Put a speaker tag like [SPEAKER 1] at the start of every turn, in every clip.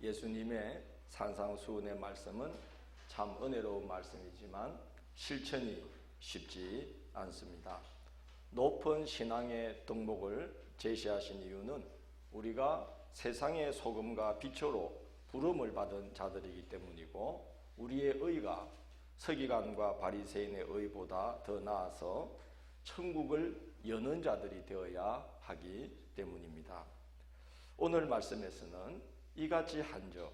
[SPEAKER 1] 예수님의 산상수훈의 말씀은 참 은혜로운 말씀이지만 실천이 쉽지 않습니다. 높은 신앙의 덕목을 제시하신 이유는 우리가 세상의 소금과 빛으로 부름을 받은 자들이기 때문이고, 우리의 의가 서기관과 바리새인의 의보다 더 나아서 천국을 여는 자들이 되어야 하기 때문입니다. 오늘 말씀에서는 이같이 한즉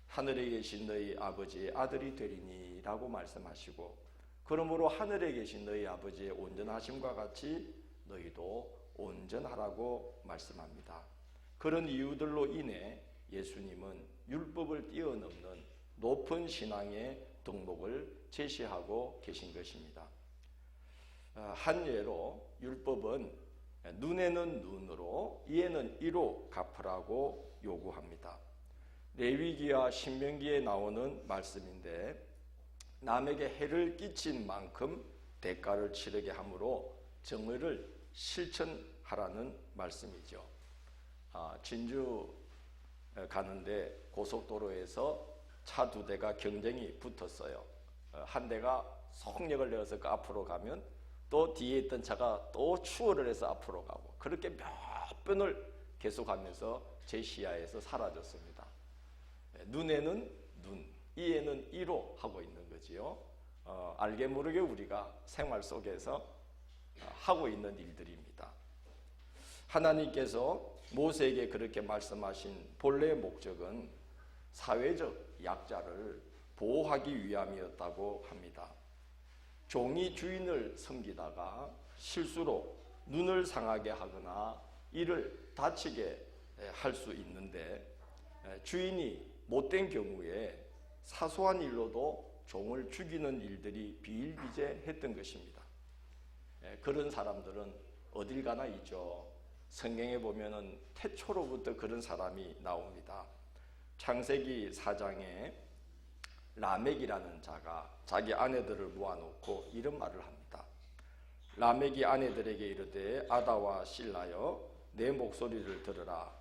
[SPEAKER 1] 하늘에 계신 너희 아버지의 아들이 되리니 라고 말씀하시고, 그러므로 하늘에 계신 너희 아버지의 온전하심과 같이 너희도 온전하라고 말씀합니다. 그런 이유들로 인해 예수님은 율법을 뛰어넘는 높은 신앙의 덕목을 제시하고 계신 것입니다. 한 예로 율법은 눈에는 눈으로 이에는 이로 갚으라고 요구합니다. 레위기와 신명기에 나오는 말씀인데, 남에게 해를 끼친 만큼 대가를 치르게 하므로 정의를 실천하라는 말씀이죠. 진주 가는데 고속도로에서 차 두 대가 경쟁이 붙었어요. 한 대가 속력을 내어서 그 앞으로 가면 또 뒤에 있던 차가 또 추월을 해서 앞으로 가고, 그렇게 몇 번을 계속하면서 제 시야에서 사라졌습니다. 눈에는 눈, 이에는 이로 하고 있는 거지요. 알게 모르게 우리가 생활 속에서 하고 있는 일들입니다. 하나님께서 모세에게 그렇게 말씀하신 본래의 목적은 사회적 약자를 보호하기 위함이었다고 합니다. 종이 주인을 섬기다가 실수로 눈을 상하게 하거나 이를 다치게 할 수 있는데, 주인이 못된 경우에 사소한 일로도 종을 죽이는 일들이 비일비재했던 것입니다. 그런 사람들은 어딜 가나 있죠. 성경에 보면은 태초로부터 그런 사람이 나옵니다. 창세기 4장에 라멕이라는 자가 자기 아내들을 모아놓고 이런 말을 합니다. 라멕이 아내들에게 이르되 아다와 실라여 내 목소리를 들으라.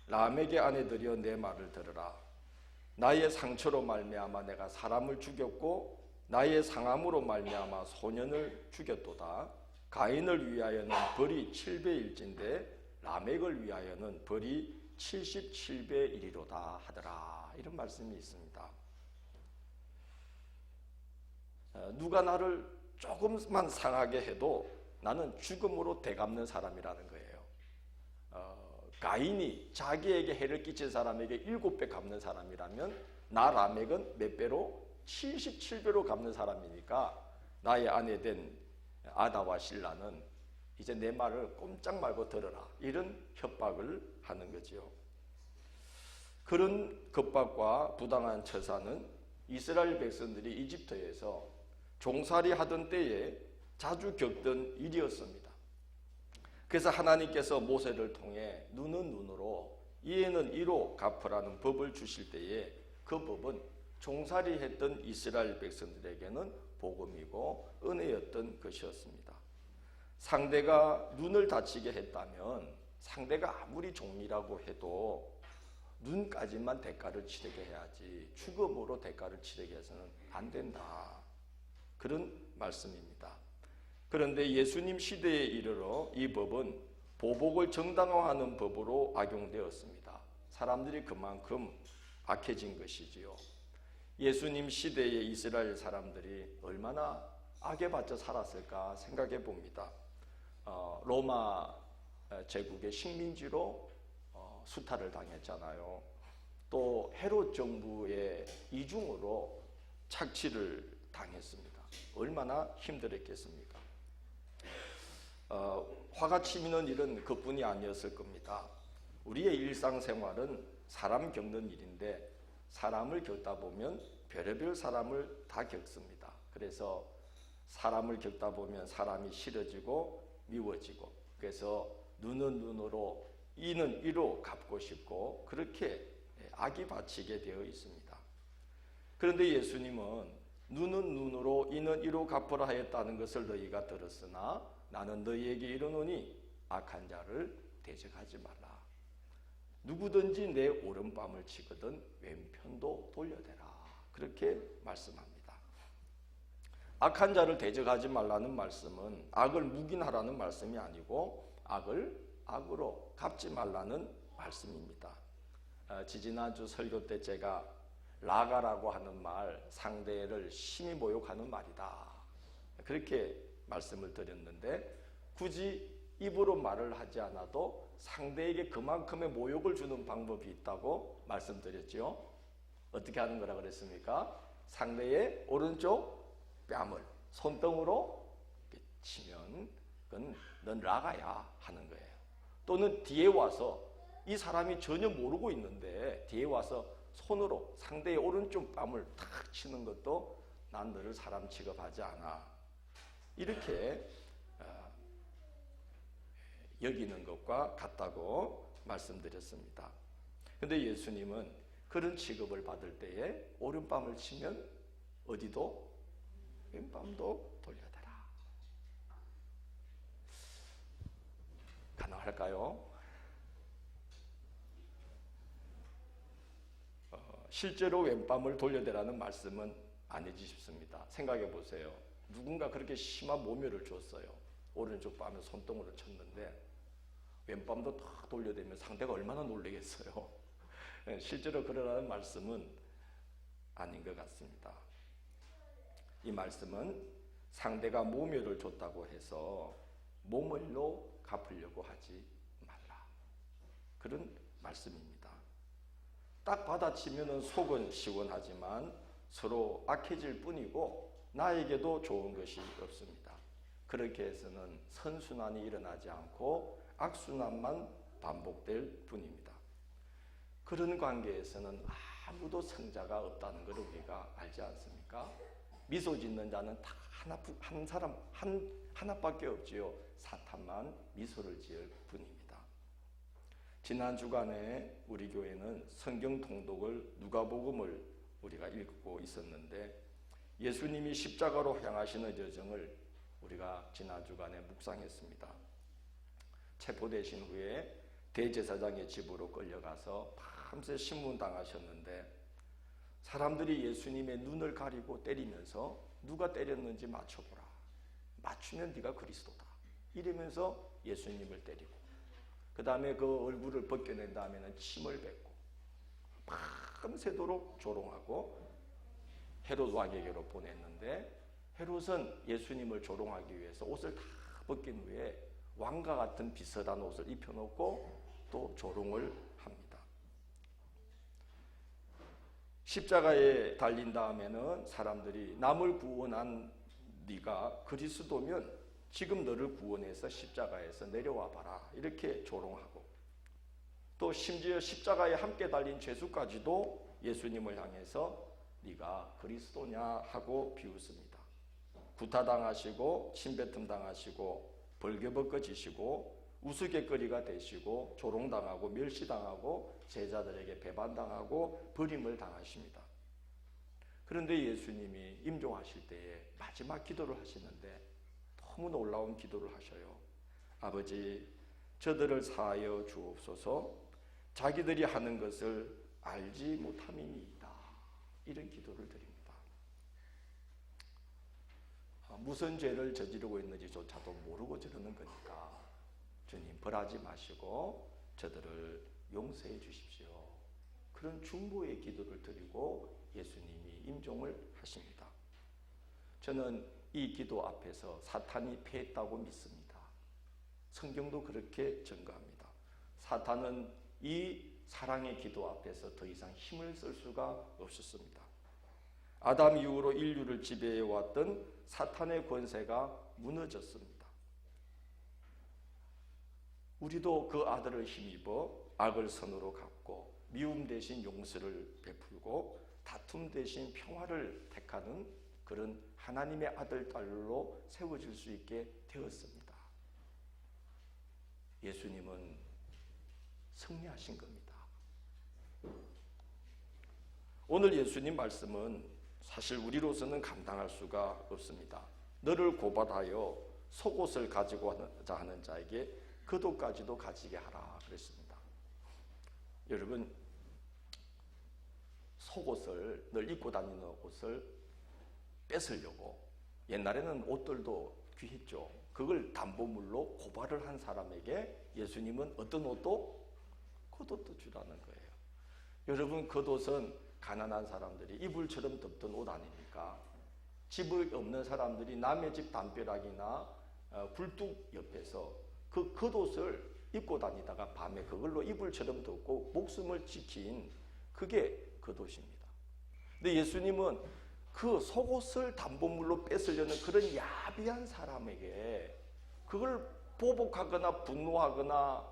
[SPEAKER 1] 라멕의 아내들이여 내 말을 들으라. 나의 상처로 말미암아 내가 사람을 죽였고 나의 상함으로 말미암아 소년을 죽였도다. 가인을 위하여는 벌이 7배일진데 라멕을 위하여는 벌이 77배이리로다 하더라. 이런 말씀이 있습니다. 누가 나를 조금만 상하게 해도 나는 죽음으로 되갚는 사람이라는 거예요. 가인이 자기에게 해를 끼친 사람에게 7배 갚는 사람이라면 나 라멕은 몇 배로? 77배로 갚는 사람이니까 나의 아내 된 아다와 실라는 이제 내 말을 꼼짝 말고 들어라. 이런 협박을 하는 거지요. 그런 겁박과 부당한 처사는 이스라엘 백성들이 이집트에서 종살이 하던 때에 자주 겪던 일이었습니다. 그래서 하나님께서 모세를 통해 눈은 눈으로 이에는 이로 갚으라는 법을 주실 때에 그 법은 종살이 했던 이스라엘 백성들에게는 복음이고 은혜였던 것이었습니다. 상대가 눈을 다치게 했다면 상대가 아무리 종이라고 해도 눈까지만 대가를 치르게 해야지 죽음으로 대가를 치르게 해서는 안 된다. 그런 말씀입니다. 그런데 예수님 시대에 이르러 이 법은 보복을 정당화하는 법으로 악용되었습니다. 사람들이 그만큼 악해진 것이지요. 예수님 시대의 이스라엘 사람들이 얼마나 악에 받쳐 살았을까 생각해 봅니다. 로마 제국의 식민지로 수탈을 당했잖아요. 또 헤롯 정부의 이중으로 착취를 당했습니다. 얼마나 힘들었겠습니까? 화가 치미는 일은 그뿐이 아니었을 겁니다. 우리의 일상생활은 사람 겪는 일인데 사람을 겪다 보면 별의별 사람을 다 겪습니다. 그래서 사람을 겪다 보면 사람이 싫어지고 미워지고, 그래서 눈은 눈으로 이는 이로 갚고 싶고 그렇게 악이 바치게 되어 있습니다. 그런데 예수님은 눈은 눈으로 이는 이로 갚으라 하였다는 것을 너희가 들었으나 나는 너희에게 이르노니 악한 자를 대적하지 말라. 누구든지 내 오른밤을 치거든 왼편도 돌려대라. 그렇게 말씀합니다. 악한 자를 대적하지 말라는 말씀은 악을 묵인하라는 말씀이 아니고 악을 악으로 갚지 말라는 말씀입니다. 지지난주 설교 때 제가 라가라고 하는 말, 상대를 심히 모욕하는 말이다, 그렇게 말씀을 드렸는데, 굳이 입으로 말을 하지 않아도 상대에게 그만큼의 모욕을 주는 방법이 있다고 말씀드렸죠. 어떻게 하는 거라 그랬습니까? 상대의 오른쪽 뺨을 손등으로 치면 그건 넌 라가야 하는 거예요. 또는 뒤에 와서, 이 사람이 전혀 모르고 있는데 뒤에 와서 손으로 상대의 오른쪽 뺨을 탁 치는 것도 난 너를 사람 취급하지 않아, 이렇게 여기는 것과 같다고 말씀드렸습니다. 그런데 예수님은 그런 취급을 받을 때에 오른뺨을 치면 어디도 왼뺨도 돌려대라. 가능할까요? 실제로 왼뺨을 돌려대라는 말씀은 아니지 싶습니다. 생각해 보세요. 누군가 그렇게 심한 모멸을 줬어요. 오른쪽 뺨에 손등으로 쳤는데 왼뺨도 탁 돌려대면 상대가 얼마나 놀라겠어요. 실제로 그러라는 말씀은 아닌 것 같습니다. 이 말씀은 상대가 모멸을 줬다고 해서 모멸로 갚으려고 하지 말라, 그런 말씀입니다. 딱 받아치면 속은 시원하지만 서로 악해질 뿐이고 나에게도 좋은 것이 없습니다. 그렇게 해서는 선순환이 일어나지 않고 악순환만 반복될 뿐입니다. 그런 관계에서는 아무도 성자가 없다는 것을 우리가 알지 않습니까? 미소 짓는 자는 다 한 사람 하나밖에 없지요. 사탄만 미소를 지을 뿐입니다. 지난 주간에 우리 교회는 성경 통독을 누가복음을 우리가 읽고 있었는데, 예수님이 십자가로 향하시는 여정을 우리가 지난 주간에 묵상했습니다. 체포되신 후에 대제사장의 집으로 끌려가서 밤새 신문당하셨는데, 사람들이 예수님의 눈을 가리고 때리면서 누가 때렸는지 맞춰보라, 맞추면 네가 그리스도다, 이러면서 예수님을 때리고, 그 다음에 그 얼굴을 벗겨낸 다음에는 침을 뱉고 밤새도록 조롱하고 헤롯 왕에게로 보냈는데, 헤롯은 예수님을 조롱하기 위해서 옷을 다 벗긴 후에 왕과 같은 비슷한 옷을 입혀놓고 또 조롱을 합니다. 십자가에 달린 다음에는 사람들이 남을 구원한 네가 그리스도면 지금 너를 구원해서 십자가에서 내려와 봐라, 이렇게 조롱하고, 또 심지어 십자가에 함께 달린 죄수까지도 예수님을 향해서 네가 그리스도냐 하고 비웃습니다. 구타당하시고 침뱉음 당하시고 벌거벗겨지시고 우스갯거리가 되시고 조롱당하고 멸시당하고 제자들에게 배반당하고 버림을 당하십니다. 그런데 예수님이 임종하실 때에 마지막 기도를 하시는데 너무 놀라운 기도를 하셔요. 아버지, 저들을 사하여 주옵소서, 자기들이 하는 것을 알지 못함이니이다, 이런 기도를 드립니다. 무슨 죄를 저지르고 있는지조차도 모르고 저러는 거니까 주님 벌하지 마시고 저들을 용서해 주십시오, 그런 중보의 기도를 드리고 예수님이 임종을 하십니다. 저는 이 기도 앞에서 사탄이 패했다고 믿습니다. 성경도 그렇게 증거합니다. 사탄은 이 사랑의 기도 앞에서 더 이상 힘을 쓸 수가 없었습니다. 아담 이후로 인류를 지배해왔던 사탄의 권세가 무너졌습니다. 우리도 그 아들을 힘입어 악을 선으로 갚고 미움 대신 용서를 베풀고 다툼 대신 평화를 택하는 그런 하나님의 아들, 딸로 세워질 수 있게 되었습니다. 예수님은 승리하신 겁니다. 오늘 예수님 말씀은 사실 우리로서는 감당할 수가 없습니다. 너를 고발하여 속옷을 가지고자 하는 자에게 겉옷까지도 가지게 하라 그랬습니다. 여러분, 속옷을 늘 입고 다니는 옷을 뺏으려고 옛날에는 옷들도 귀했죠. 그걸 담보물로 고발을 한 사람에게 예수님은 어떤 옷도? 겉옷도 주라는 거예요. 여러분, 겉옷은 가난한 사람들이 이불처럼 덮던 옷 아닙니까? 집이 없는 사람들이 남의 집 담벼락이나 굴뚝 옆에서 그 겉옷을 입고 다니다가 밤에 그걸로 이불처럼 덮고 목숨을 지킨 그게 겉옷입니다. 근데 예수님은 그 속옷을 담보물로 뺏으려는 그런 야비한 사람에게 그걸 보복하거나 분노하거나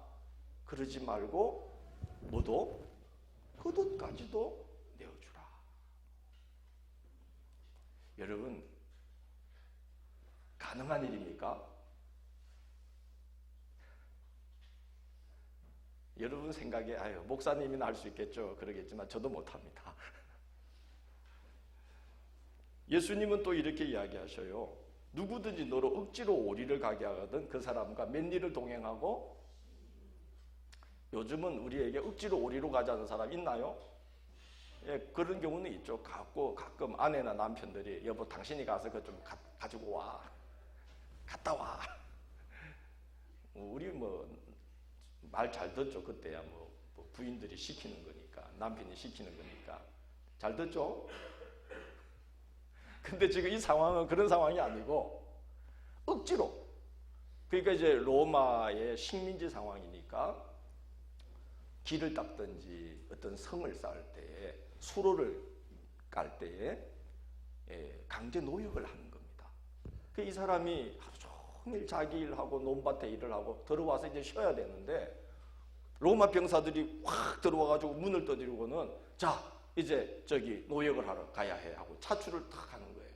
[SPEAKER 1] 그러지 말고 뭐도? 겉옷까지도 내어주라. 여러분, 가능한 일입니까? 여러분 생각에 아유, 목사님이나 할 수 있겠죠. 그러겠지만 저도 못합니다. 예수님은 또 이렇게 이야기하셔요. 누구든지 너로 억지로 오리를 가게 하거든 그 사람과 맨일을 동행하고. 요즘은 우리에게 억지로 오리로 가자는 사람 있나요? 예, 그런 경우는 있죠. 가끔 아내나 남편들이 여보 당신이 가서 그거 좀 가지고 와. 갔다 와. 우리 말 잘 듣죠. 그때야 부인들이 시키는 거니까, 남편이 시키는 거니까 잘 듣죠. 근데 지금 이 상황은 그런 상황이 아니고 억지로. 그러니까 이제 로마의 식민지 상황이니까 길을 닦든지 어떤 성을 쌓을 때에 수로를 깔 때에 강제 노역을 하는 겁니다. 이 사람이 하루 종일 자기 일하고 논밭에 일을 하고 들어와서 이제 쉬어야 되는데 로마 병사들이 확 들어와가지고 문을 두드리고는 자 이제 저기 노역을 하러 가야 해 하고 차출을 탁 하는 거예요.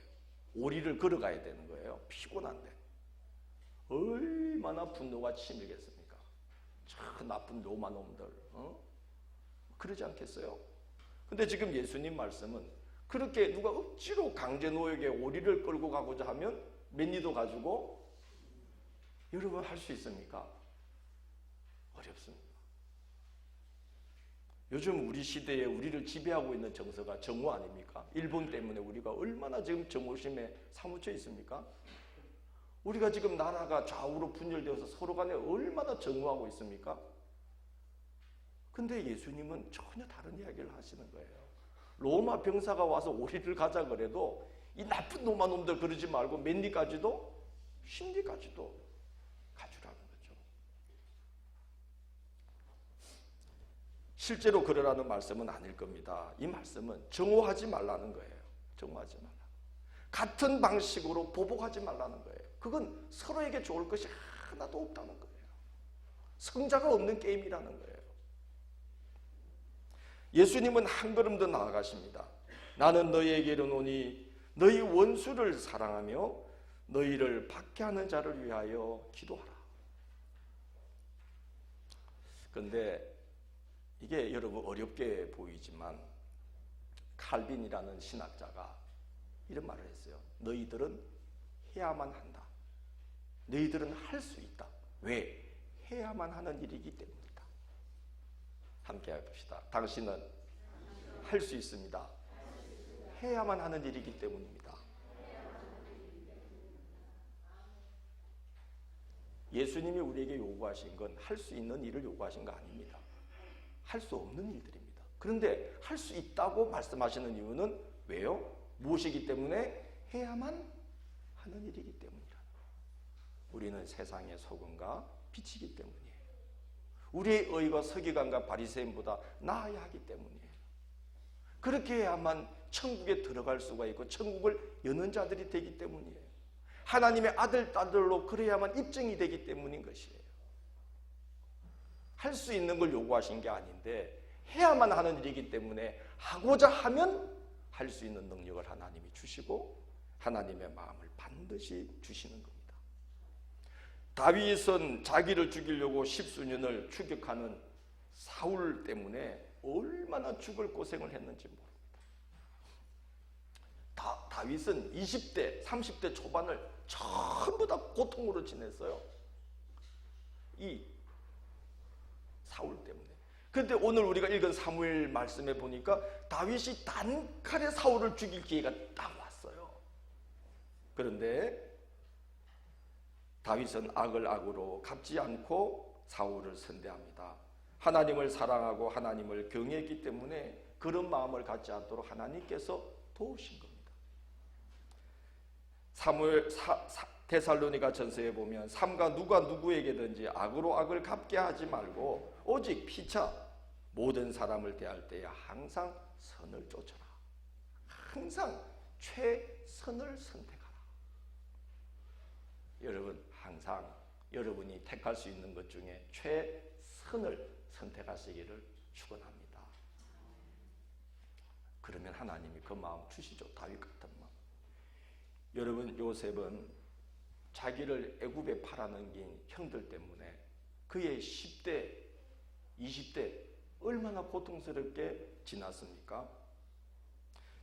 [SPEAKER 1] 오리를 걸어가야 되는 거예요. 피곤한데 얼마나 분노가 치밀겠습니까? 참 나쁜 로마 놈들, 그러지 않겠어요? 근데 지금 예수님 말씀은 그렇게 누가 억지로 강제 노역에 오리를 끌고 가고자 하면 맨니도 가지고 여러분 할 수 있습니까? 어렵습니다. 요즘 우리 시대에 우리를 지배하고 있는 정서가 정오 아닙니까? 일본 때문에 우리가 얼마나 지금 정오심에 사무쳐 있습니까? 우리가 지금 나라가 좌우로 분열되어서 서로 간에 얼마나 정오하고 있습니까? 근데 예수님은 전혀 다른 이야기를 하시는 거예요. 로마 병사가 와서 오리를 가자 그래도 이 나쁜 로마 놈들 그러지 말고 맨니까지도 심리까지도 가주라는 거죠. 실제로 그러라는 말씀은 아닐 겁니다. 이 말씀은 정오하지 말라는 거예요. 정오하지 말라. 같은 방식으로 보복하지 말라는 거예요. 그건 서로에게 좋을 것이 하나도 없다는 거예요. 성자가 없는 게임이라는 거예요. 예수님은 한 걸음 더 나아가십니다. 나는 너희에게 이르노니 너희 원수를 사랑하며 너희를 박해하는 자를 위하여 기도하라. 그런데 이게 여러분 어렵게 보이지만 칼빈이라는 신학자가 이런 말을 했어요. 너희들은 해야만 한다. 너희들은 할 수 있다. 왜? 해야만 하는 일이기 때문이다. 함께 해봅시다. 당신은 할 수 있습니다. 해야만 하는 일이기 때문입니다. 예수님이 우리에게 요구하신 건 할 수 있는 일을 요구하신 거 아닙니다. 할 수 없는 일들입니다. 그런데 할 수 있다고 말씀하시는 이유는 왜요? 무엇이기 때문에? 해야만 하는 일이기 때문이라는 거예요. 우리는 세상의 소금과 빛이기 때문이에요. 우리의 의가 서기관과 바리새인보다 나아야 하기 때문이에요. 그렇게 해야만 천국에 들어갈 수가 있고 천국을 여는 자들이 되기 때문이에요. 하나님의 아들, 딸들로 그래야만 입증이 되기 때문인 것이에요. 할 수 있는 걸 요구하신 게 아닌데 해야만 하는 일이기 때문에 하고자 하면 할 수 있는 능력을 하나님이 주시고 하나님의 마음을 반드시 주시는 겁니다. 다윗은 자기를 죽이려고 십수년을 추격하는 사울 때문에 얼마나 죽을 고생을 했는지 모릅니다. 다윗은 20대, 30대 초반을 전부 다 고통으로 지냈어요. 이 사울 때문에. 그런데 오늘 우리가 읽은 사무엘 말씀에 보니까 다윗이 단칼에 사울을 죽일 기회가 딱 왔어요. 그런데 다윗은 악을 악으로 갚지 않고 사울을 선대합니다. 하나님을 사랑하고 하나님을 경외했기 때문에 그런 마음을 갖지 않도록 하나님께서 도우신 겁니다. 데살로니가 전서에 보면 삼가 누가 누구에게든지 악으로 악을 갚게 하지 말고 오직 피차 모든 사람을 대할 때에 항상 선을 쫓아라. 항상 최선을 선택하라. 여러분, 항상 여러분이 택할 수 있는 것 중에 최선을 선택하시기를 축원합니다. 그러면 하나님이 그 마음 주시죠. 다윗 같은 마음. 여러분, 요셉은 자기를 애굽에 팔아넘긴 형들 때문에 그의 10대, 20대 얼마나 고통스럽게 지났습니까?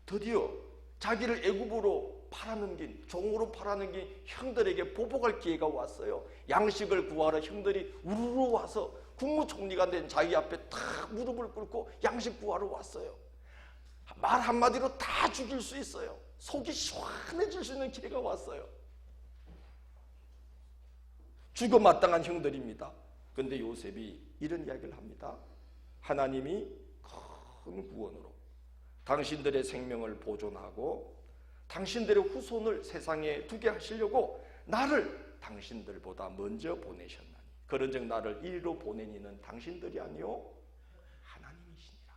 [SPEAKER 1] 드디어 자기를 애굽으로 팔아넘긴, 종으로 팔아넘긴 형들에게 보복할 기회가 왔어요. 양식을 구하러 형들이 우르르 와서 국무총리가 된 자기 앞에 탁 무릎을 꿇고 양식 구하러 왔어요. 말 한마디로 다 죽일 수 있어요. 속이 시원해질 수 있는 기회가 왔어요. 죽어 마땅한 형들입니다. 그런데 요셉이 이런 이야기를 합니다. 하나님이 큰 구원으로 당신들의 생명을 보존하고 당신들의 후손을 세상에 두게 하시려고 나를 당신들보다 먼저 보내셨나니 그런즉 나를 이리로 보낸 이는 당신들이 아니요 하나님이시니라.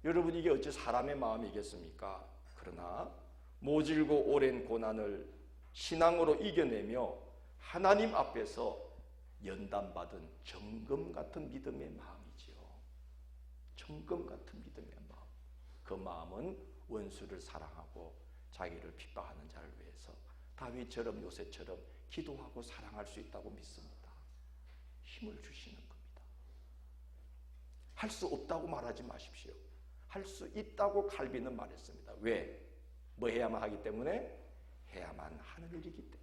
[SPEAKER 1] 여러분, 이게 어찌 사람의 마음이겠습니까? 그러나 모질고 오랜 고난을 신앙으로 이겨내며 하나님 앞에서 연단받은 정금 같은 믿음의 마음이지요. 정금 같은 믿음의 마음. 그 마음은 원수를 사랑하고 자기를 핍박하는 자를 위해서 다윗처럼 요셉처럼 기도하고 사랑할 수 있다고 믿습니다. 힘을 주시는 겁니다. 할 수 없다고 말하지 마십시오. 할 수 있다고 칼빈은 말했습니다. 왜? 뭐 해야만 하기 때문에? 해야만 하는 일이기 때문에.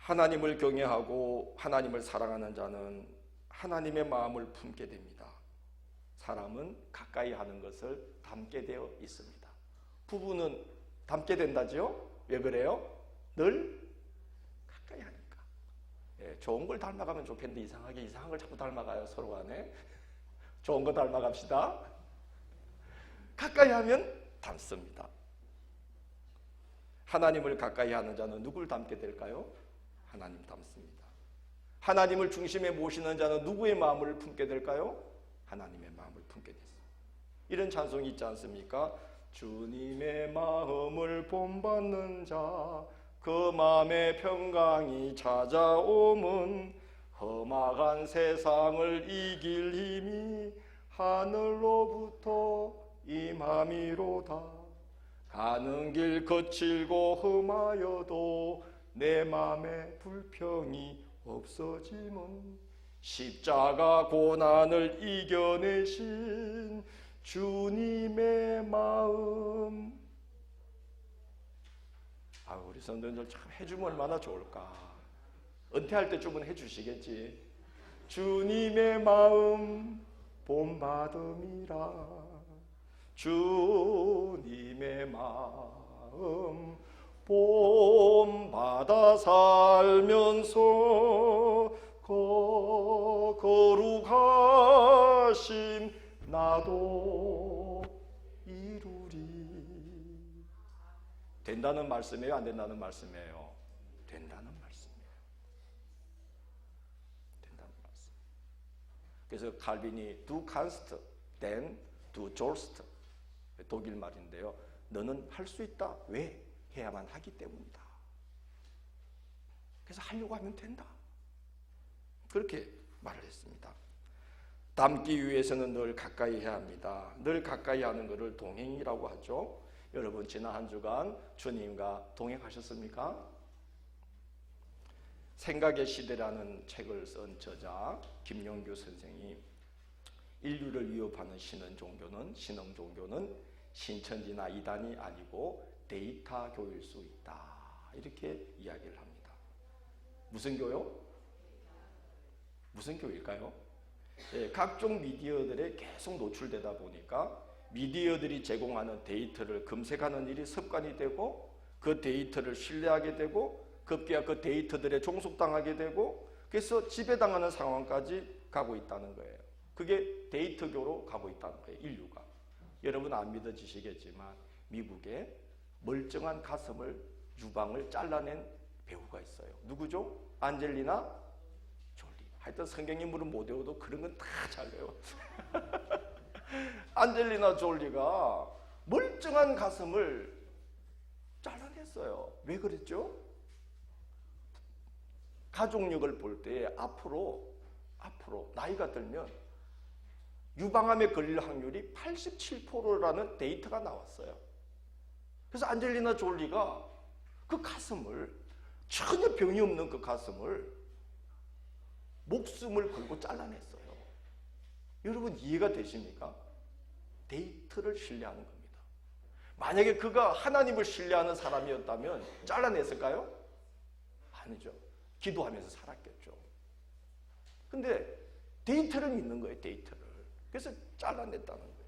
[SPEAKER 1] 하나님을 경외하고 하나님을 사랑하는 자는 하나님의 마음을 품게 됩니다. 사람은 가까이 하는 것을 닮게 되어 있습니다. 부부는 닮게 된다죠? 왜 그래요? 늘 가까이 하니까. 좋은 걸 닮아가면 좋겠는데 이상한 걸 자꾸 닮아가요, 서로 간에. 좋은 거 닮아갑시다. 가까이 하면 닮습니다. 하나님을 가까이 하는 자는 누굴 닮게 될까요? 하나님 닮습니다. 하나님을 중심에 모시는 자는 누구의 마음을 품게 될까요? 하나님의 마음을 품게 됐습니다. 이런 찬송이 있지 않습니까? 주님의 마음을 본받는 자, 그 마음의 평강이 찾아오면 험악한 세상을 이길 힘이 하늘로부터 임함이로다. 가는 길 거칠고 험하여도 내 맘에 불평이 없어짐은 십자가 고난을 이겨내신 주님의 마음. 우리 성도님들 참 해주면 얼마나 좋을까. 은퇴할 때쯤은 해주시겠지. 주님의 마음 본받음이라. 주님의 마음 본받아 살면서 거룩하심 나도 이루리. 된다는 말씀이에요? 안 된다는 말씀이에요? 된다는 말씀이에요. 된다는 말씀. 그래서 칼빈이 du kannst, then du sollst. 독일 말인데요. 너는 할 수 있다. 왜? 해야만 하기 때문이다. 그래서 하려고 하면 된다. 그렇게 말을 했습니다. 닮기 위해서는 늘 가까이 해야 합니다. 늘 가까이 하는 것을 동행이라고 하죠. 여러분, 지난 한 주간 주님과 동행하셨습니까? 생각의 시대라는 책을 쓴 저자 김용규 선생이 인류를 위협하는 신흥 종교는 신천지나 이단이 아니고 데이터 교일 수 있다. 이렇게 이야기를 합니다. 무슨 교요? 무슨 교일까요? 예, 각종 미디어들에 계속 노출되다 보니까 미디어들이 제공하는 데이터를 검색하는 일이 습관이 되고 그 데이터를 신뢰하게 되고 급기야 그 데이터들에 종속당하게 되고 그래서 지배당하는 상황까지 가고 있다는 거예요. 그게 데이터교로 가고 있다는 거예요. 인류가. 여러분 안 믿어지시겠지만 미국에 멀쩡한 가슴을 유방을 잘라낸 배우가 있어요. 누구죠? 안젤리나 졸리. 하여튼 성경 인물은 못 외워도 그런 건 다 잘 외워. 안젤리나 졸리가 멀쩡한 가슴을 잘라냈어요. 왜 그랬죠? 가족력을 볼 때 앞으로 나이가 들면 유방암에 걸릴 확률이 87%라는 데이터가 나왔어요. 그래서 안젤리나 졸리가 그 가슴을 전혀 병이 없는 그 가슴을 목숨을 걸고 잘라냈어요. 여러분 이해가 되십니까? 데이터를 신뢰하는 겁니다. 만약에 그가 하나님을 신뢰하는 사람이었다면 잘라냈을까요? 아니죠. 기도하면서 살았겠죠. 근데 데이터를 믿는 거예요. 데이터를. 그래서 잘라냈다는 거예요.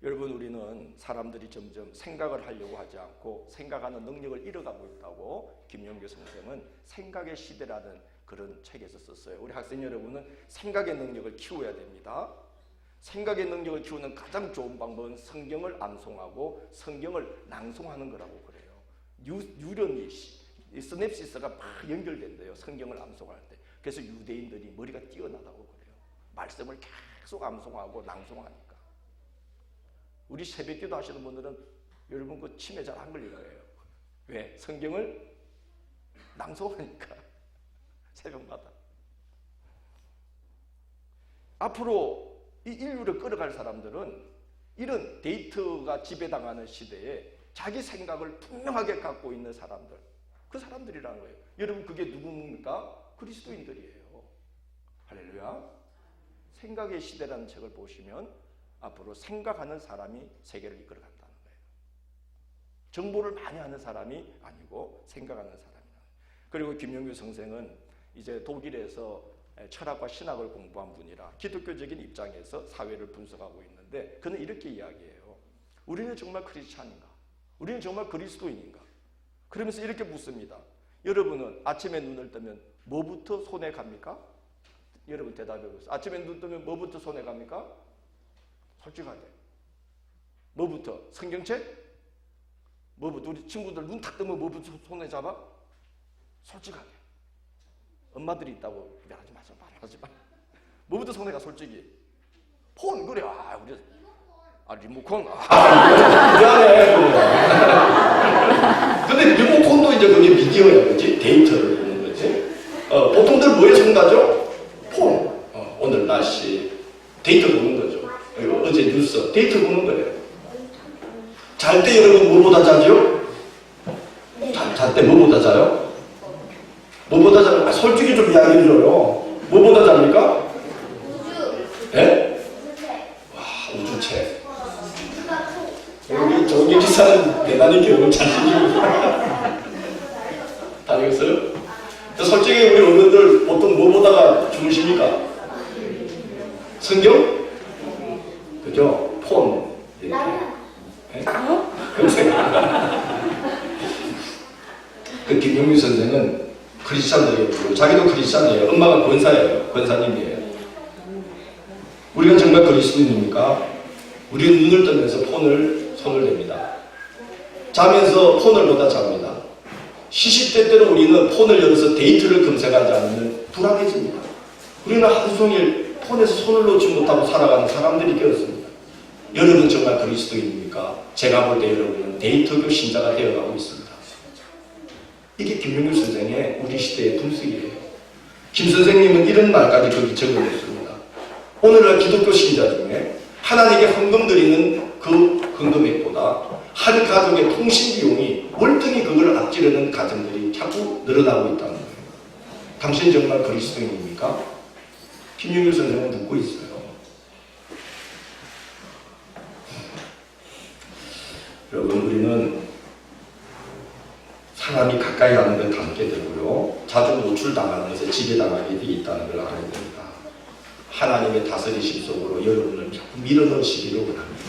[SPEAKER 1] 여러분 우리는 사람들이 점점 생각을 하려고 하지 않고 생각하는 능력을 잃어가고 있다고 김영규 선생은 생각의 시대라는 그런 책에서 썼어요. 우리 학생 여러분은 생각의 능력을 키워야 됩니다. 생각의 능력을 키우는 가장 좋은 방법은 성경을 암송하고 성경을 낭송하는 거라고 그래요. 뉴런이 시냅시스가 막 연결된대요. 성경을 암송할 때. 그래서 유대인들이 머리가 뛰어나다고 그래요. 말씀을 계속 암송하고 낭송하니까. 우리 새벽기도 하시는 분들은 여러분 그 치매 잘 안 걸릴 거예요. 왜? 성경을 낭송하니까. 새벽마다. 앞으로 이 인류를 끌어갈 사람들은 이런 데이터가 지배당하는 시대에 자기 생각을 분명하게 갖고 있는 사람들, 그 사람들이라는 거예요. 여러분 그게 누굽니까? 그리스도인들이에요. 할렐루야. 생각의 시대라는 책을 보시면 앞으로 생각하는 사람이 세계를 이끌어간다는 거예요. 정보를 많이 하는 사람이 아니고 생각하는 사람이에요. 그리고 김영규 선생은 이제 독일에서 철학과 신학을 공부한 분이라 기독교적인 입장에서 사회를 분석하고 있는데 그는 이렇게 이야기해요. 우리는 정말 크리스찬인가? 우리는 정말 그리스도인인가? 그러면서 이렇게 묻습니다. 여러분은 아침에 눈을 뜨면 뭐부터 손에 갑니까? 여러분 대답해 보세요. 아침에 눈 뜨면 뭐부터 손에 갑니까? 솔직하게. 뭐부터? 성경책? 뭐부터? 우리 친구들 눈 탁 뜨면 뭐부터 손에 잡아? 솔직하게. 엄마들이 있다고 말하지 마세요. 말하지 마. 뭐부터 손에 가 솔직히? 폰 그래. 우리 리모컨. 미안해. 근데 리모컨도 이제 그게 미디어야, 그렇지? 데이터를 보는 거지. 보통들 뭐에 손가죠? 폰. 오늘 날씨 데이터 보는 거죠. 그리고 어제 뉴스 데이터 보는 거예요. 잘 때 여러분 뭐보다 자죠? 잘 때 뭐보다 자요? 뭐보다 자요? 솔직히 좀 이야기해 줘요. 뭐보다 잡니까?
[SPEAKER 2] 우주.
[SPEAKER 1] 예? 와, 우주책. 여기 정기 기사는 대단히 겨울 자신이 다니겠어요? 솔직히 우리 어른들 보통 뭐보다가 주무십니까? 성경? 그죠? 폰. 이렇게. 예? 그 김용규 선생은 크리스찬들이고 자기도 크리스찬이에요. 엄마가 권사예요. 권사님이에요. 우리가 정말 그리스도인입니까? 우리는 눈을 뜨면서 손을 댑니다. 자면서 폰을 보다 잡니다. 시시때때로 우리는 폰을 열어서 데이터를 검색하지 않으면 불안해집니다. 우리는 하루 종일 폰에서 손을 놓지 못하고 살아가는 사람들이 되었습니다. 여러분 정말 그리스도인입니까? 제가 볼 때 여러분은 데이터교 신자가 되어가고 있습니다. 이게 김용규 선생의 우리 시대의 분석이에요. 김 선생님은 이런 말까지 거기 적어냈습니다. 오늘날 기독교 신자 중에 하나님께 헌금 드리는 그 헌금액보다 한 가족의 통신 비용이 월등히 그걸 앞지르는 가정들이 자꾸 늘어나고 있다는 거예요. 당신 정말 그리스도인입니까? 김용규 선생은 묻고 있어요. 여러분, 우리는 사람이 가까이 가는 걸 닮게 되고요. 자주 노출당하는 것에 지배당하게 돼 있다는 걸 알아야 됩니다. 하나님의 다스리심 속으로 여러분을 자꾸 밀어넣으시기를 원합니다.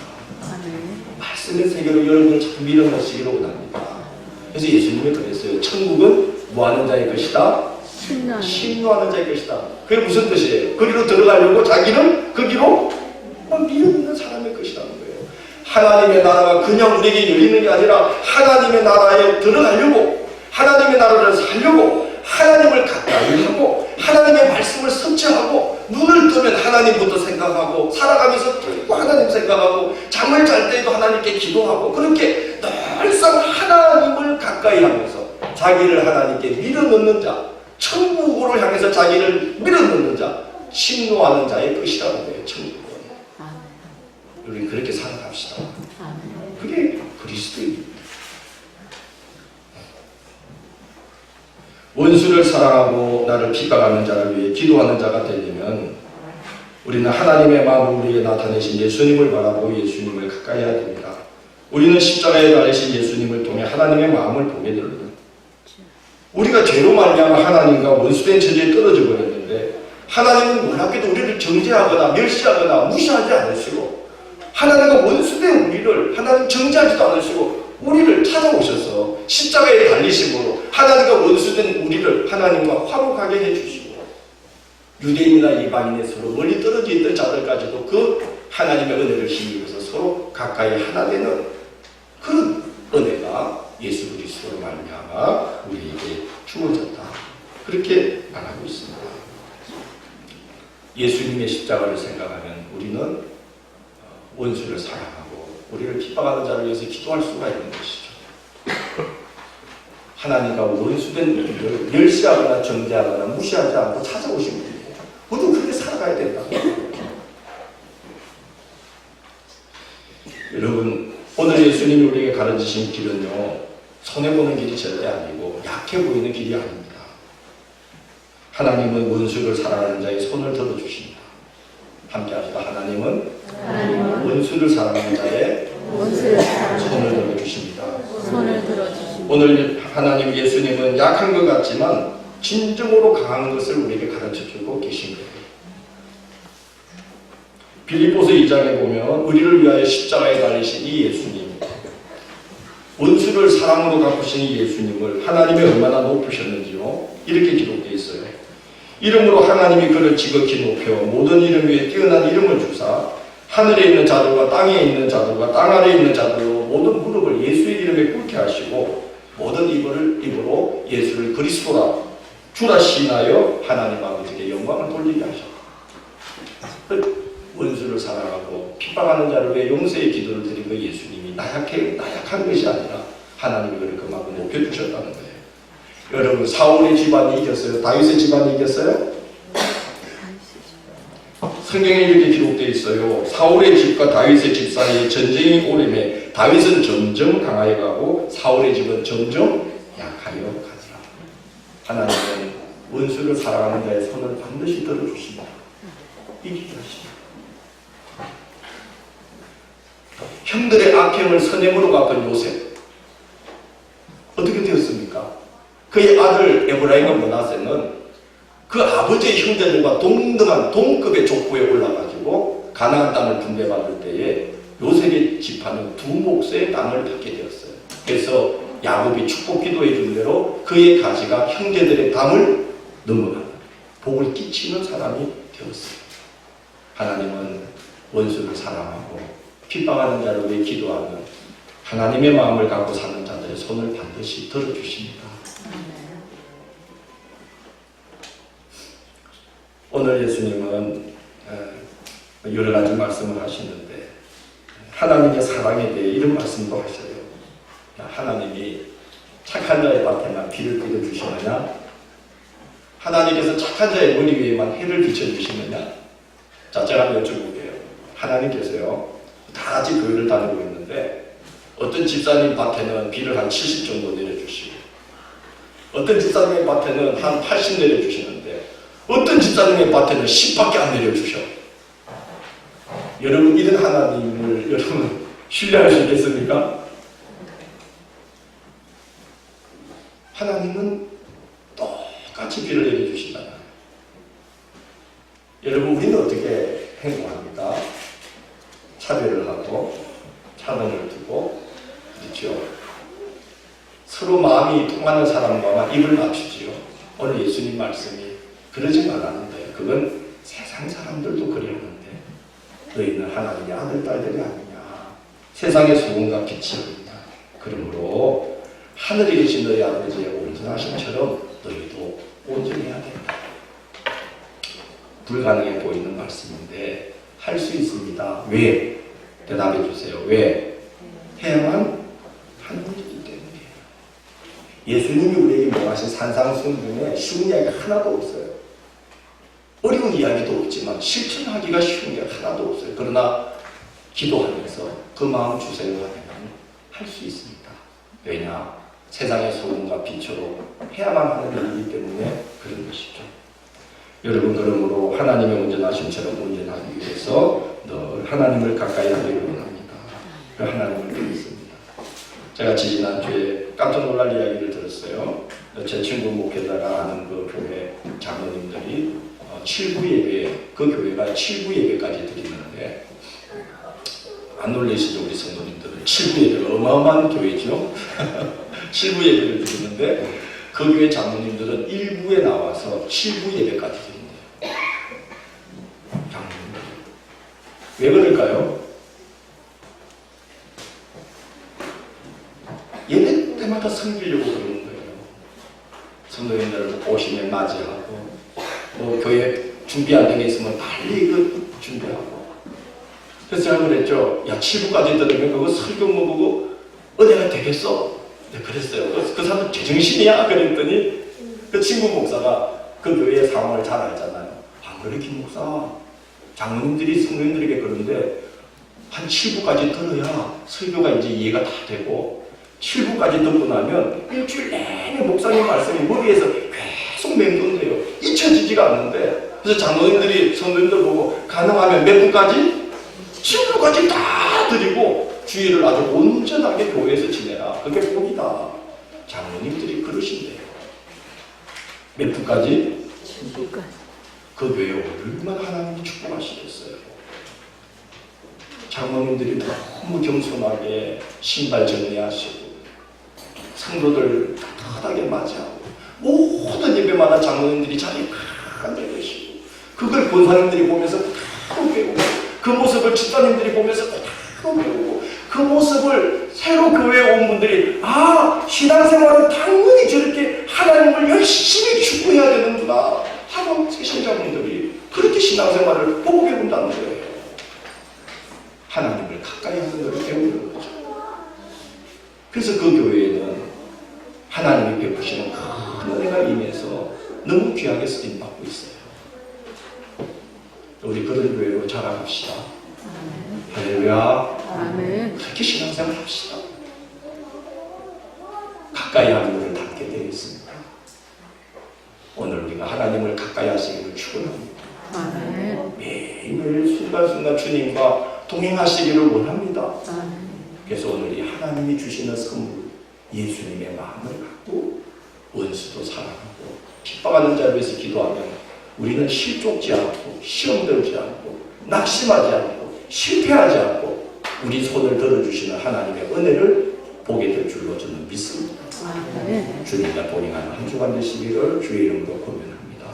[SPEAKER 1] 말씀의 세계로 여러분을 자꾸 밀어넣으시기를 원합니다. 그래서 예수님이 그랬어요. 천국은 뭐하는 자의 것이다? 신노하는 자의 것이다. 그게 무슨 뜻이에요? 거기로 들어가려고 자기는 거기로 밀어넣는 사람의 것이라는 거예요. 하나님의 나라가 그냥 우리에게 열리는 게 아니라 하나님의 나라에 들어가려고, 하나님의 나라를 살려고, 하나님을 가까이 하고, 하나님의 말씀을 섭취하고, 눈을 뜨면 하나님부터 생각하고, 살아가면서 또 하나님 생각하고, 잠을 잘 때에도 하나님께 기도하고, 그렇게 늘상 하나님을 가까이 하면서 자기를 하나님께 밀어넣는 자, 천국으로 향해서 자기를 밀어넣는 자, 신노하는 자의 것이라는 거예요. 천국은. 우리 그렇게 살아갑시다. 그게 그리스도입니다. 원수를 사랑하고 나를 핍박하는 자를 위해 기도하는 자가 되려면 우리는 하나님의 마음을 우리에게 나타내신 예수님을 바라보고 예수님을 가까이 해야 됩니다. 우리는 십자가에 달리신 예수님을 통해 하나님의 마음을 보게 됩니다. 우리가 죄로 말미암아 하나님과 원수된 처지에 떨어져 버렸는데 하나님은 놀랍게도 우리를 정죄하거나 멸시하거나 무시하지 않으시고 하나님과 원수된 우리를 하나님 정죄하지도 않으시고 우리를 찾아오셔서 십자가에 달리심으로 하나님과 원수된 우리를 하나님과 화목하게 해주시고 유대인이나 이방인의 서로 멀리 떨어져 있던 자들까지도 그 하나님의 은혜를 힘입어서 서로 가까이 하나 되는 그런 은혜가 예수 그리스도로 말미암아 우리에게 주어졌다. 그렇게 말하고 있습니다. 예수님의 십자가를 생각하면 우리는 원수를 사랑하고 우리를 핍박하는 자를 위해서 기도할 수가 있는 것이죠. 하나님과 원수된 우리를 멸시하거나 정죄하거나 무시하지 않고 찾아오신 분이에요. 모두 그렇게 살아가야 된다고. 여러분, 오늘 예수님이 우리에게 가르치신 길은요, 손해보는 길이 절대 아니고 약해 보이는 길이 아닙니다. 하나님은 원수를 사랑하는 자의 손을 들어주십니다. 함께 합시다. 하나님은 원수를 사랑하는 자의 손을 들어주십니다. 오늘 하나님 예수님은 약한 것 같지만 진정으로 강한 것을 우리에게 가르쳐주고 계신 거예요. 빌립보서 2장에 보면 우리를 위하여 십자가에 달리신 이 예수님, 원수를 사랑으로 갚으신 이 예수님을 하나님이 얼마나 높으셨는지요. 이렇게 기록되어 있어요. 이름으로 하나님이 그를 지극히 높여 모든 이름 위에 뛰어난 이름을 주사 하늘에 있는 자들과 땅에 있는 자들과 땅 아래에 있는 자들로 모든 무릎을 예수의 이름에 꿇게 하시고 모든 입으로 예수를 그리스도라 주라 시인하여 하나님 아버지께 영광을 돌리게 하셨다. 원수를 사랑하고 핍박하는 자를 위해 용서의 기도를 드린 그 예수님이 나약한 것이 아니라 하나님이 그를 그만큼 높여주셨다는 거예요. 여러분, 사울의 집안이 이겼어요? 다윗의 집안이 이겼어요? 성경에 이렇게 기록되어 있어요. 사울의 집과 다윗의 집 사이에 전쟁이 오래매 다윗은 점점 강하여 가고 사울의 집은 점점 약하여 가더라. 하나님은 원수를 사랑하는 자의 손을 반드시 들어주십니다. 이기게 하십니다. 형들의 악행을 선행으로 갚은 요셉 어떻게 되었습니까? 그의 아들 에브라임과 므낫세는 그 아버지의 형제들과 동등한 동급의 족보에 올라가지고 가나안 땅을 분배받을 때에 요셉의 지파는 두 몫의 땅을 받게 되었어요. 그래서 야곱이 축복 기도해 준 대로 그의 가지가 형제들의 담을 넘어가는 복을 끼치는 사람이 되었어요. 하나님은 원수를 사랑하고 핍박하는 자를 위해 기도하는 하나님의 마음을 갖고 사는 자들의 손을 반드시 들어주십니다. 오늘 예수님은 여러 가지 말씀을 하시는데 하나님의 사랑에 대해 이런 말씀도 하셔요. 하나님이 착한 자의 밭에만 비를 뿌려주시느냐? 하나님께서 착한 자의 머리 위에만 해를 비춰주시느냐? 자, 제가 한번 여쭤볼게요. 하나님께서요, 다 같이 교회를 다니고 있는데 어떤 집사님 밭에는 비를 한 70 정도 내려주시고 어떤 집사님의 밭에는 한 80 내려주시는데 어떤 집사님의 밭에는 10밖에 안 내려주셔. 여러분, 이런 하나님을 여러분 신뢰할 수 있겠습니까? 하나님은 똑같이 비를 내려주신다는 거예요. 여러분, 우리는 어떻게 행동합니까? 차별을 하고 차단을 두고, 그렇죠? 서로 마음이 통하는 사람과만 입을 맞추지요. 오늘 예수님 말씀이 그러지 말라는데, 그건 세상 사람들도 그러는데 너희는 하나님의 아들 딸들이 아니냐, 세상의 소금과 빛이었느냐. 그러므로 하늘에 계신 너희 아버지의 온전하심처럼 너희도 온전해야 된다. 불가능해 보이는 말씀인데 할 수 있습니다. 왜? 대답해 주세요. 왜? 해야만 하는 일이기 때문이에요. 예수님이 우리에게 명하신 산상수훈 중에 쉬운 이야기가 하나도 없어요. 어려운 이야기도 없지만 실천하기가 쉬운 게 하나도 없어요. 그러나 기도하면서 그 마음 주세요 하면 할 수 있습니다. 왜냐? 세상의 소금과 빛으로 해야만 하는 일이기 때문에 그런 것이죠. 여러분, 그러므로 하나님의 온전하심처럼 온전하기 위해서 늘 하나님을 가까이 하기를 원합니다. 그 하나님을 믿습니다. 제가 지난주에 깜짝 놀랄 이야기를 들었어요. 제 친구 목회자가 아는 그 교회 장로님들이 7부 예배, 그 교회가 7부 예배까지 드리는데, 안 놀라시죠? 우리 성도님들은 7부 예배가 어마어마한 교회죠. 7부 예배를 드리는데 그 교회 장로님들은 1부에 나와서 7부 예배까지 드린대요. 장로님들. 왜 그럴까요? 예배 때마다 섬기려고 그러는 거예요. 성도님들 오시면 맞이하고, 뭐 교회 준비 안 된 게 있으면 빨리 그 준비하고. 그래서 제가 그랬죠. 야, 7부까지 들으면 그거 설교 뭐 그거 은혜가 되겠어? 네, 그랬어요. 그 사람 제정신이야? 그랬더니 그 친구 목사가 그 교회의 상황을 잘 알잖아요. 안 그래, 김 목사? 장로님들이 성도님들에게 그러는데 한 7부까지 들어야 설교가 이제 이해가 다 되고, 7부까지 듣고 나면 일주일 내내 목사님 말씀이 머리에서 계속 맴돈대요. 잊혀지지가 않는데. 그래서 장로님들이 성도님들 보고 가능하면 몇 부까지? 7부까지 다 드리고 주일을 아주 온전하게 교회에서 지내라. 그게 복이다. 장로님들이 그러신대요. 몇 부까지? 7부까지. 그 교회 얼마나 하나님이 축복하시겠어요. 장로님들이 너무 겸손하게 신발 정리하시고 성도들 따뜻하게 맞이하고 모든 예배마다 장로님들이 자리에 앉아 계시고, 그걸 본사님들이 보면서 다 배우고, 그 모습을 집사님들이 보면서 다 배우고, 그 모습을 새로 교회에 온 분들이 아, 신앙생활은 당연히 저렇게 하나님을 열심히 추구해야 되는구나 하고 신자분들이 그렇게 신앙생활을 보고 배운다는 거예요. 하나님을 가까이 하는 것을 배우는 거죠. 그래서 그 교회에는 하나님이 베푸시는 큰 은혜가 임해서 너무 귀하게 쓰임받고 있어요. 우리 그런 교회로 자라갑시다. 할렐루야. 아멘. 그렇게 신앙생활 합시다. 가까이 하는 것을 닮게 되어 있습니다. 오늘 우리가 하나님을 가까이 하시기를 축원합니다. 아멘. 매일매일 순간순간 주님과 동행하시기를 원합니다. 아멘. 그래서 오늘 이 하나님이 주시는 선물, 예수님의 마음을 갖고 원수도 사랑하고 핍박하는 자를 위해서 기도하면 우리는 실족지 않고 시험 들지 않고 낙심하지 않고 실패하지 않고 우리 손을 들어주시는 하나님의 은혜를 보게 될 줄로 저는 믿습니다. 주님과 동행하는 한 주간 되시기를 주의 이름으로 고면합니다.